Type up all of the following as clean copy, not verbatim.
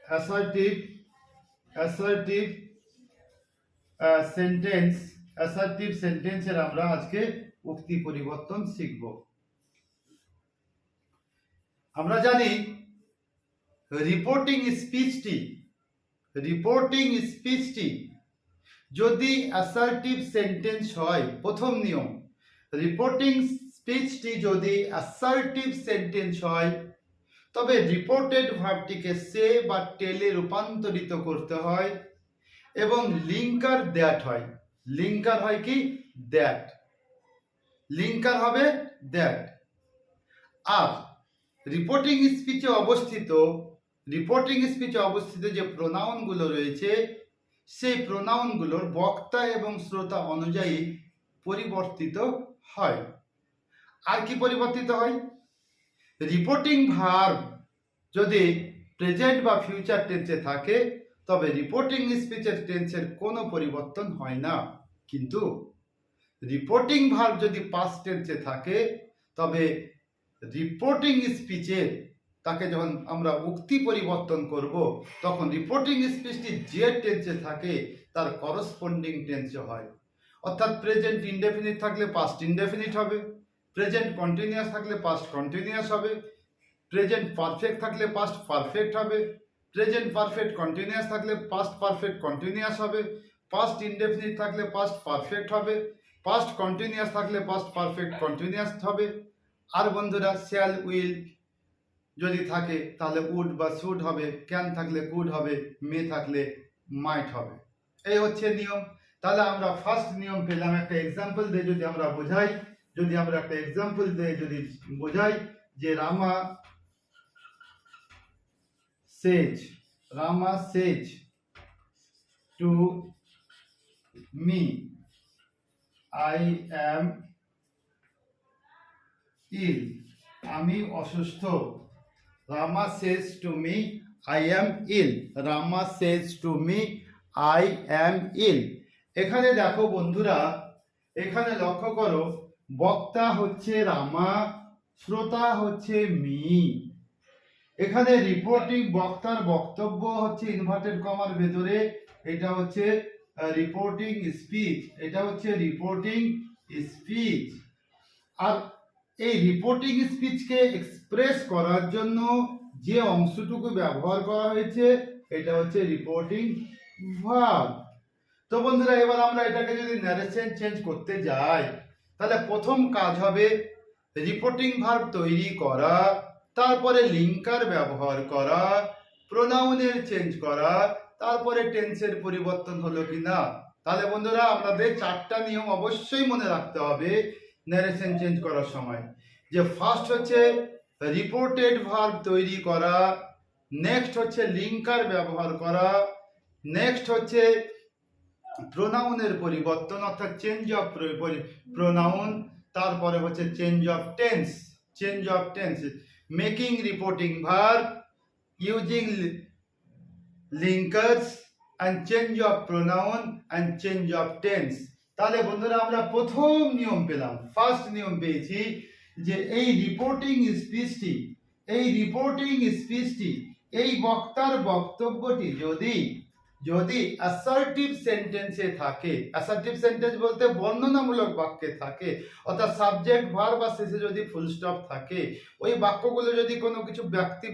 Assertive assertive সেন্টেন্সের আমরা আজকে উক্তি পরিবর্তন শিখব। আমরা জানি রিপোর্টিং স্পিচটি যদি অ্যাসার্টিভ সেন্টেন্স হয়, প্রথম নিয়ম, রিপোর্টিং স্পিচটি যদি অ্যাসার্টিভ সেন্টেন্স হয় তবে রিপোর্টেড ভার্বটিকে সে বা টেলে রূপান্তরিত করতে হয় এবং লিঙ্কার দ্যাট হয়। লিঙ্কার হয় কি? দ্যাট। লিঙ্কার হবে দ্যাট। আর রিপোর্টিং স্পিচে অবস্থিত যে প্রোনাউনগুলো রয়েছে সেই প্রোনাউনগুলোর বক্তা এবং শ্রোতা অনুযায়ী পরিবর্তিত হয়। আর কি পরিবর্তিত হয়? রিপোর্টিং ভার্ব যদি প্রেজেন্ট বা ফিউচার টেন্সে থাকে তবে রিপোর্টিং স্পিচের টেন্সের কোনো পরিবর্তন হয় না। কিন্তু রিপোর্টিং ভার্ব যদি পাস্ট টেন্সে থাকে তবে রিপোর্টিং স্পিচে তাকে যখন আমরা উক্তি পরিবর্তন করব তখন রিপোর্টিং স্পিচটি যে টেন্সে থাকে তার করসপন্ডিং টেন্সে হয়। অর্থাৎ প্রেজেন্ট ইনডেফিনিট থাকলে পাস্ট ইনডেফিনিট হবে, প্রেজেন্ট কন্টিনিউয়াস থাকলে পাস্ট কন্টিনিউয়াস হবে, প্রেজেন্ট পারফেক্ট থাকলে পাস্ট পারফেক্ট হবে, প্রেজেন্ট পারফেক্ট কন্টিনিউয়াস থাকলে পাস্ট পারফেক্ট কন্টিনিউয়াস হবে, পাস্ট ইনডেফিনিট থাকলে পাস্ট পারফেক্ট হবে, পাস্ট কন্টিনিউয়াস থাকলে পাস্ট পারফেক্ট কন্টিনিউয়াস হবে। আর বন্ধুরা, শ্যাল উইল যদি থাকে তাহলে উড বা শুড হবে, ক্যান থাকলে কুড হবে, মে থাকলে মাইট হবে। এই হচ্ছে নিয়ম। তাহলে আমরা ফার্স্ট নিয়ম পেলাম। একটা এক্সাম্পল দিয়ে যদি আমরা বোঝাই, যে Rama says to me I am ill, আমি অসুস্থ। Rama says to me I am ill, Rama says to me I am ill. এখানে দেখো বন্ধুরা, এখানে লক্ষ্য করো, বক্তা হচ্ছে রামা, শ্রোতা হচ্ছে মি। এখানে রিপোর্টিং বক্তার বক্তব্য হচ্ছে ইনভার্টেড কমার ভেতরে, এটা হচ্ছে রিপোর্টিং স্পিচ, আর এই রিপোর্টিং স্পিচকে এক্সপ্রেস করার জন্য যে অংশটুকু ব্যবহার করা হয়েছে এটা হচ্ছে রিপোর্টিং ভার্ব। তো বন্ধুরা, এবার আমরা এটাকে যদি ন্যারেশন চেঞ্জ করতে যাই তাহলে প্রথম কাজ হবে রিপোর্টিং ভার্ব তৈরি করা, তারপরে লিঙ্কার ব্যবহার করা, প্রোনাউনের চেঞ্জ করা, তারপরে টেন্সের পরিবর্তন হলো কিনা। তাহলে বন্ধুরা, আপনাদের চারটা নিয়ম অবশ্যই মনে রাখতে হবে ন্যারেশন চেঞ্জ করার সময়। যে ফার্স্ট হচ্ছে রিপোর্টেড ভার্ব তৈরি করা, নেক্সট হচ্ছে লিঙ্কার ব্যবহার করা, নেক্সট হচ্ছে প্রোনাউনের পরিবর্তন অর্থাৎ চেঞ্জ অফ প্রোনাউন, তারপরে হচ্ছে change of tense, making reporting verb, using linkers and change of pronoun and change of tense. তাহলে বন্ধুরা, আমরা প্রথম নিয়ম পেলাম, ফার্স্ট নিয়ম পেয়েছি যে এই রিপোর্টিং স্পিচটি এই বক্তার বক্তব্যটি যদি অ্যাসার্টিভ সেন্টেন্সে থাকে, অ্যাসার্টিভ সেন্টেন্স বলতে বর্ণনামূলক বাক্যে থাকে, অর্থাৎ সাবজেক্ট ভার্ব বা শেষে যদি ফুল স্টপ থাকে, ওই বাক্যগুলো যদি কোনো কিছু ব্যক্তি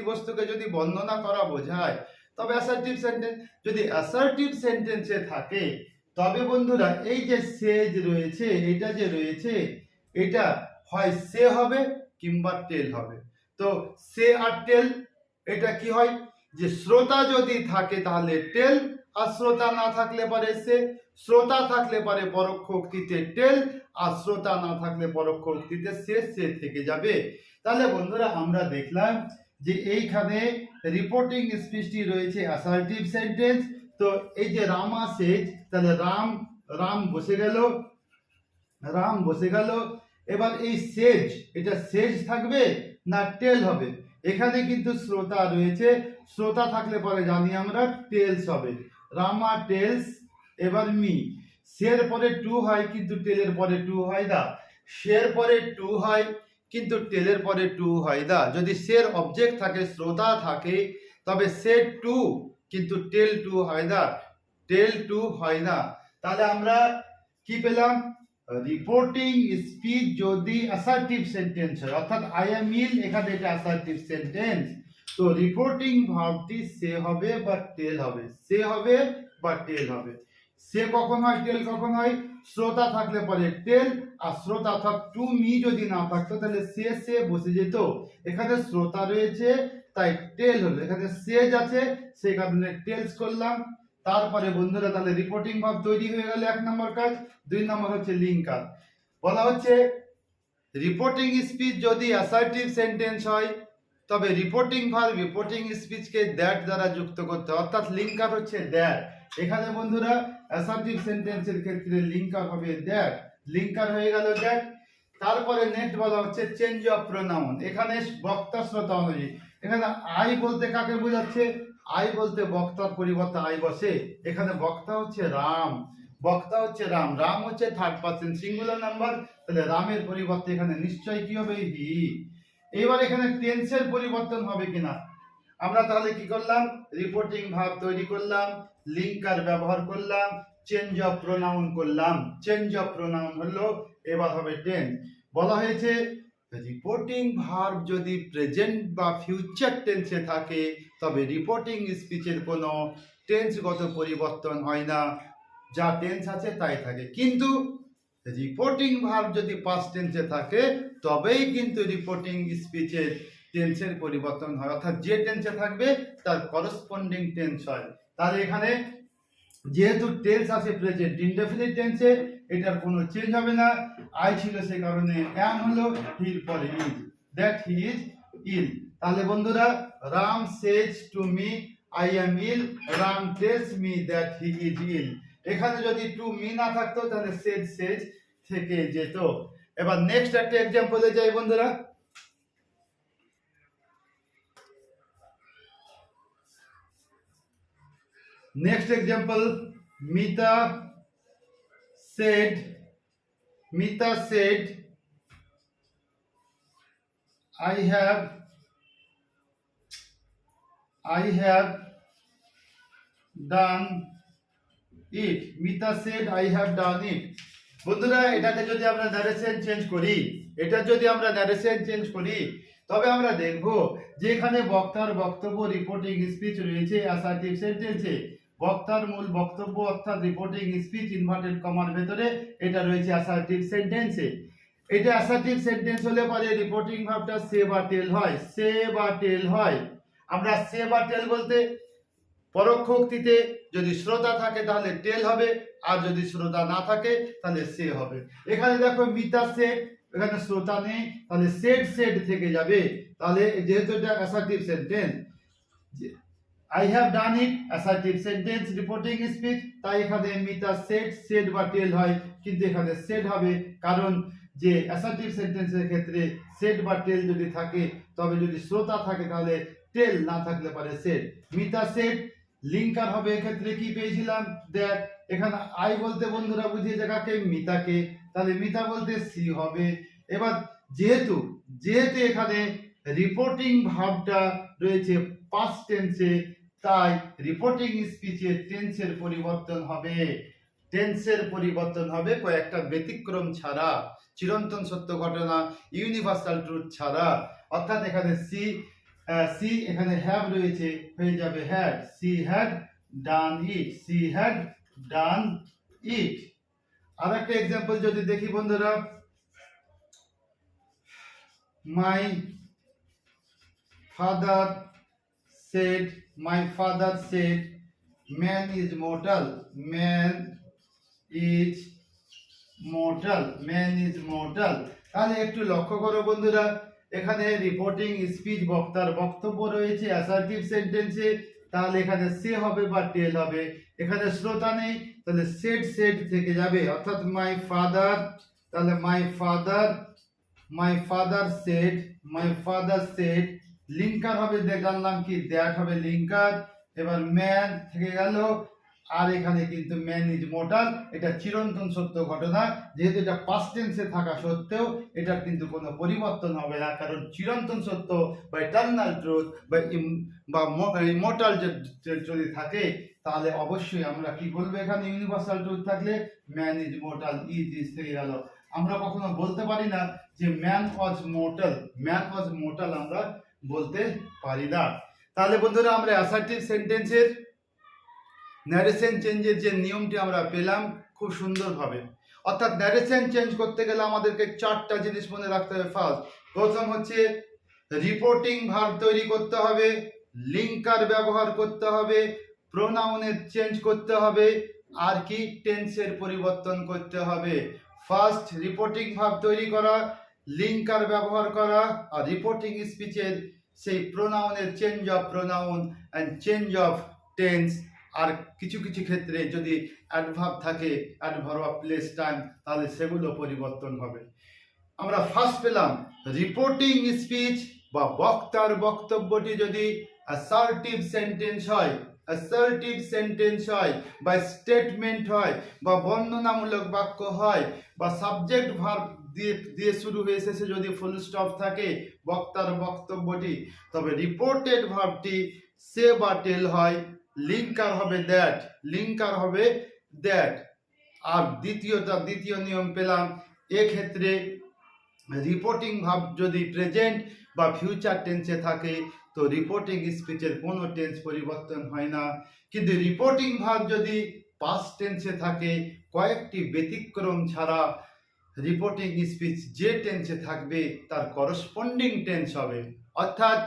বস্তুকে যদি বর্ণনা করা বোঝায় তবে অ্যাসার্টিভ সেন্টেন্স। যদি অ্যাসার্টিভ সেন্টেন্সে থাকে তবে বন্ধুরা এই যে সেজ রয়েছে, এটা হয় সে হবে কিংবা টেল হবে। তো সে আর টেল এটা কি হয়, যে শ্রোতা যদি থাকে তাহলে টেল, আর শ্রোতা না থাকলে পারে সে। শ্রোতা থাকলে পারে পরোক্ষ উক্তিতে টেল, আর শ্রোতা না থাকলে পরোক্ষ উক্তিতে সে থেকে যাবে। তাহলে বন্ধুরা, আমরা দেখলাম যে এইখানে রিপোর্টিং স্পিচটি রয়েছে অ্যাসার্টিভ সেন্টেন্স। তো এই যে রামা সেজ, তাহলে রাম বসে গেল। এবার এই সেজ, এটা সেজ থাকবে না টেল হবে? এখানে কিন্তু শ্রোতা রয়েছে, শ্রোতা থাকলে পরে জানি আমরা টেলস হবে, রামা টেলস। এবার মি, সের পরে টু হয় কিন্তু টেলের পরে টু হয় না, সের পরে টু হয় কিন্তু টেলের পরে টু হয় না। যদি সের অবজেক্ট থাকে, শ্রোতা থাকে, তবে সেড টু কিন্তু টেল টু হয় না, টেল টু হয় না। তাহলে আমরা কি পেলাম? রিপোর্টিং স্পিচ যদি অ্যাসার্টিভ সেন্টেন্স হয়, অর্থাৎ আই এম ইল, এখানে এটা অ্যাসার্টিভ সেন্টেন্স, তো রিপোর্টিং ভার্বটি সে হবে বা টেল হবে, সে হবে বা টেল হবে। সে কখন হয়, টেল কখন হয়? শ্রোতা থাকলে পরে টেল, আর শ্রোতা অর্থাৎ টু মি যদি না থাকতো তাহলে সে বসে যেত। এখানে শ্রোতা রয়েছে তাই টেল হলো, এখানে সেজ আছে সেই কারণে টেলস করলাম। তারপরে বন্ধুরা তাহলে রিপোর্টিং ভার্ব তৈরি হয়ে গেল 1 নম্বর কাজ। 2 নম্বর হচ্ছে লিঙ্কার। বলা হচ্ছে রিপোর্টিং স্পিচ যদি অ্যাসার্টিভ সেন্টেন্স হয় তবে রিপোর্টিং ভার্ব রিপোর্টিং স্পিচকে দ্যাট দ্বারা যুক্ত করতে হয়, অর্থাৎ লিঙ্কার হচ্ছে দ্যাট। এখানে বন্ধুরা অ্যাসার্টিভ সেন্টেন্সের ক্ষেত্রে লিঙ্কার হবে দ্যাট, লিঙ্কার হয়ে গেল দ্যাট। তারপরে নেক্সট বলা হচ্ছে চেঞ্জ অফ প্রোনাউন। এখানে বক্তা শ্রোতা অনুযায়ী, এখানে আই বলতে কাকে বোঝাচ্ছে? আই বলতে বক্তার পরিবর্তে আই বসে, এখানে বক্তা হচ্ছে রাম, বক্তা হচ্ছে রাম, রাম হচ্ছে থার্ড পারসন সিঙ্গুলার নাম্বার, তাহলে রামের পরিবর্তে এখানে নিশ্চয়ই কি হবে? হি। এবার এখানে টেন্সের পরিবর্তন হবে কিনা আমরা তাহলে কি করলাম? রিপোর্টিং ভার্ব তৈরি করলাম, লিঙ্কার ব্যবহার করলাম, চেঞ্জ অফ প্রোনাউন করলাম। চেঞ্জ অফ প্রোনাউন হলো এবার হবে টেন্স। বলা হয়েছে রিপোর্টিং ভার্ব যদি প্রেজেন্ট বা ফিউচার টেন্সে থাকে তবে রিপোর্টিং স্পিচের কোনো টেন্সগত পরিবর্তন হয় না, যা টেন্স আছে তাই থাকে। কিন্তু রিপোর্টিং ভার্ব যদি পাস্ট টেন্সে থাকে তবেই কিন্তু রিপোর্টিং স্পিচের টেন্সের পরিবর্তন হয়, অর্থাৎ যে টেন্সে থাকবে তার করসপন্ডিং টেন্স হয়। তাহলে এখানে যেহেতু টেন্স আছে প্রেজেন্ট ইনডেফিনিট টেন্সে, এটার কোনো চেঞ্জ হবে না। আই ছিল সে কারণে অ্যাম হলো, হির পরে is, that he is ill. তাহলে বন্ধুরা Ram says to me I am ill, Ram tells me that he is ill. এখানে যদি টু মি না থাকতো তাহলে সেজ থেকে যেত। এবার নেক্সট একটা এক্সাম্পলে যাই বন্ধুরা। Next example, Mita said, I have done it. Mita said, I have done it. বন্ধুরা এটাতে যদি আমরা নারেশন চেঞ্জ করি, তবে আমরা দেখব যে এখানে বক্তার বক্তব্য রিপোর্টিং স্পিচ রয়েছে অ্যাসার্টিভ সেন্টেন্সে। বক্তার মূল বক্তব্য অর্থাৎ রিপোর্টিং স্পিচ ইনভার্টেড কমার ভেতরে এটা রয়েছে অ্যাসার্টিভ সেন্টেন্সে। এটা অ্যাসার্টিভ সেন্টেন্স হলে পরে রিপোর্টিং ভার্বটা সে বা টেল হয়, সে বা টেল হয়। আমরা সে বা টেল বলতে পরোক্ষ উক্তিতে যদি শ্রোতা থাকে তাহলে টেল হবে, আর যদি শ্রোতা না থাকে তাহলে সে হবে। এখানে দেখো মিতা সেড, এখানে শ্রোতা নেই তাহলে সেড থেকে যাবে। তাহলে যেহেতু এটা assertive sentence, I have done it assertive sentence reporting speech, তাই এখানে মিতা সেড বা টেল হয়, কিন্তু এখানে সেড হবে কারণ যে অ্যাসার্টিভ সেন্টেন্সের ক্ষেত্রে সেড বা টেল যদি থাকে তবে যদি শ্রোতা থাকে তাহলে টেল, না থাকলে পারে সেড। মিতা সেড লিঙ্কার হবে, এক্ষেত্রে কি পেয়েছিলাম? দ্যাট। এখানে আই বলতে বন্ধুরা বুঝিয়ে কাকে? মিতাকে, তাহলে মিতা বলতে সি হবে। এবার যেহেতু এখানে রিপোর্টিং ভার্বটা রয়েছে পাস্ট টেন্সে, তাই রিপোর্টিং স্পিচের টেন্সের পরিবর্তন হবে কয়েকটা ব্যতিক্রম ছাড়া, চিরন্তন সত্য ঘটনা ইউনিভার্সাল ট্রুথ ছাড়া। অর্থাৎ এখানে সি এখানে হ্যাভ রয়েছে, হয়ে যাবে had, she had done it. আর একটা এক্সাম্পল যদি দেখি বন্ধুরা, my father said man is mortal, তাহলে একটু লক্ষ্য করো বন্ধুরা, এখানে রিপোর্টিং স্পিচ বক্তার বক্তব্য রয়েছে অ্যাসার্টিভ সেন্টেন্সে, তাহলে এখানে সে হবে বা টেল হবে। এখানে শ্রোতা নেই তাহলে সেড থেকে যাবে, অর্থাৎ মাই ফাদার, তাহলে মাই ফাদার সেড লিঙ্কার হবে, জানলাম কি দ্যাট হবে লিঙ্কার। এবার ম্যান থেকে গেল, আর এখানে কিন্তু ম্যান ইজ মর্টাল, এটা চিরন্তন সত্য ঘটনা। যেহেতু এটা পাস্ট টেন্সে থাকা সত্ত্বেও এটার কিন্তু কোনো পরিবর্তন হবে না, কারণ চিরন্তন সত্য বা ইটারনাল ট্রুথ বা ইমর্টাল যদি থাকে তাহলে অবশ্যই আমরা কি বলবো, এখানে ইউনিভার্সাল ট্রুথ থাকলে ম্যান ইজ মর্টাল, ইজ থেকে গেল। আমরা কখনো বলতে পারি না যে man was mortal, man was mortal আমরা বলতে পারি না। তাহলে বন্ধুরা আমরা অ্যাসার্টিভ সেন্টেন্সের ন্যারেশন চেঞ্জের যে নিয়মটি আমরা পেলাম খুব সুন্দরভাবে। অর্থাৎ ন্যারেশন চেঞ্জ করতে গেলে আমাদেরকে 4টা জিনিস মনে রাখতে হবে। ফার্স্ট, প্রথম হচ্ছে রিপোর্টিং ভার্ব তৈরি করতে হবে, লিঙ্কার ব্যবহার করতে হবে, প্রোনাউনের চেঞ্জ করতে হবে, আর কি টেন্সের পরিবর্তন করতে হবে। ফার্স্ট, রিপোর্টিং ভার্ব তৈরি করা, লিঙ্কার ব্যবহার করা, আর রিপোর্টিং স্পিচের সেই প্রোনাউনের change of pronoun and change of tense. আর কিছু কিছু ক্ষেত্রে যদি অ্যাডভার্ব থাকে, অ্যাডভার্ব অফ প্লেস টাইম, তাহলে সেগুলো পরিবর্তন হবে। আমরা ফার্স্ট পেলাম রিপোর্টিং স্পিচ বা বক্তার বক্তব্যটি যদি অ্যাসার্টিভ সেন্টেন্স হয়, অ্যাসার্টিভ সেন্টেন্স হয় বা স্টেটমেন্ট হয় বা বর্ণনামূলক বাক্য হয় বা সাবজেক্ট ভার্ব দিয়ে শুরু হয়ে শেষে যদি ফুল স্টপ থাকে বক্তার বক্তব্যটি, তবে রিপোর্টেড ভার্বটি সে বা টেল হয়, লিঙ্কার হবে দ্যাট, লিঙ্কার হবে দ্যাট। আর দ্বিতীয় নিয়ম পেলাম, এক্ষেত্রে রিপোর্টিং ভার্ব যদি প্রেজেন্ট বা ফিউচার টেন্সে থাকে তো রিপোর্টিং স্পিচের কোনো টেন্স পরিবর্তন হয় না। কিন্তু রিপোর্টিং ভার্ব যদি পাস্ট টেন্সে থাকে, কয়েকটি ব্যতিক্রম ছাড়া রিপোর্টিং স্পিচ যে টেন্সে থাকবে তার করসপন্ডিং টেন্স হবে। অর্থাৎ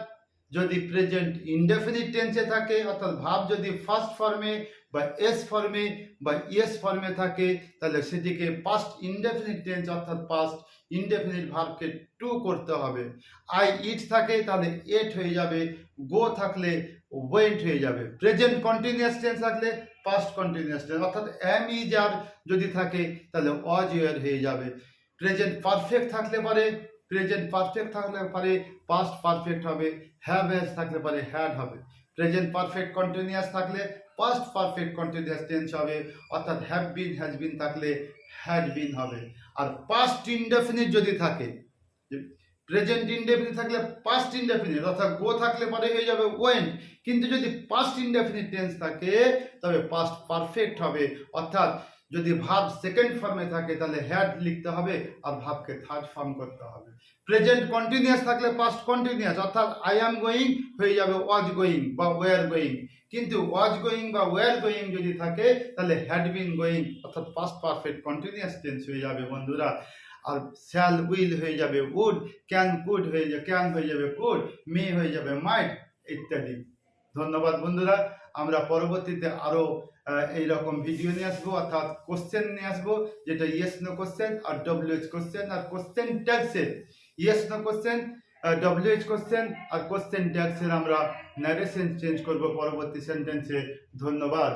যদি প্রেজেন্ট ইনডেফিনিট টেন্সে থাকে, অর্থাৎ ভার্ব যদি ফার্স্ট ফর্মে বা এস ফর্মে বা ইয়েস ফর্মে থাকে, তাহলে সেটিকে পাস্ট ইনডেফিনিট টেন্স অর্থাৎ পাস্ট ইনডেফিনিট ভার্বকে টু করতে হবে। আই ইট থাকে তাহলে এট হয়ে যাবে, গো থাকলে ওয়েন্ট হয়ে যাবে। প্রেজেন্ট কন্টিনিউয়াস টেন্স থাকলে পাস্ট কন্টিনিউয়াস টেন্স, অর্থাৎ অ্যাম ইজ আর যদি থাকে তাহলে ওয়াজ ওয়ার হয়ে যাবে। প্রেজেন্ট পারফেক্ট থাকলে পারে, প্রেজেন্ট পারফেক্ট থাকলে পারে পাস্ট পারফেক্ট হবে, হ্যাভ হ্যাজ থাকলে পারে হ্যাড হবে। প্রেজেন্ট পারফেক্ট কন্টিনিউয়াস থাকলে পাস্ট পারফেক্ট কন্টিনিউয়াস টেন্স হবে, অর্থাৎ হ্যাভ বিন হ্যাজ বিন থাকলে হ্যাড বিন হবে। আর পাস্ট ইনডেফিনিট যদি থাকে, প্রেজেন্ট ইনডেফিনিট থাকলে পাস্ট ইনডেফিনিট, অর্থাৎ গো থাকলে পরে হয়ে যাবে ওয়েন্ট। কিন্তু যদি পাস্ট ইনডেফিনিট টেন্স থাকে তবে পাস্ট পারফেক্ট হবে, অর্থাৎ যদি ভার্ব সেকেন্ড ফর্মে থাকে তাহলে হ্যাড লিখতে হবে আর ভার্বকে থার্ড ফর্ম করতে হবে। প্রেজেন্ট কন্টিনিউয়াস থাকলে পাস্ট কন্টিনিউয়াস, অর্থাৎ আই অ্যাম গোয়িং হয়ে যাবে ওয়াজ গোয়িং বা ওয়ার গোয়িং। কিন্তু ওয়াজ গোয়িং বা ওয়ার গোয়িং যদি থাকে তাহলে হ্যাড বিন গোয়িং, অর্থাৎ পাস্ট পারফেক্ট কন্টিনিউয়াস টেন্স হয়ে যাবে বন্ধুরা। আর শ্যাল উইল হয়ে যাবে উড, ক্যান কুড হয়ে যাবে ক্যান হয়ে যাবে কুড, মে হয়ে যাবে মাইট ইত্যাদি। ধন্যবাদ বন্ধুরা। আমরা পরবর্তীতে আরো এইরকম ভিডিও নিয়ে আসবো, অর্থাৎ কোশ্চেন নিয়ে আসবো, যেটা ইয়েস নো কোশ্চেন আর ডব্লিউএইচ কোশ্চেন আর কোশ্চেন ট্যাগসের yes no question, WH question আর কোশ্চেন ট্যাগসের আমরা ন্যারেশন চেঞ্জ করব পরবর্তী সেন্টেন্সে। ধন্যবাদ।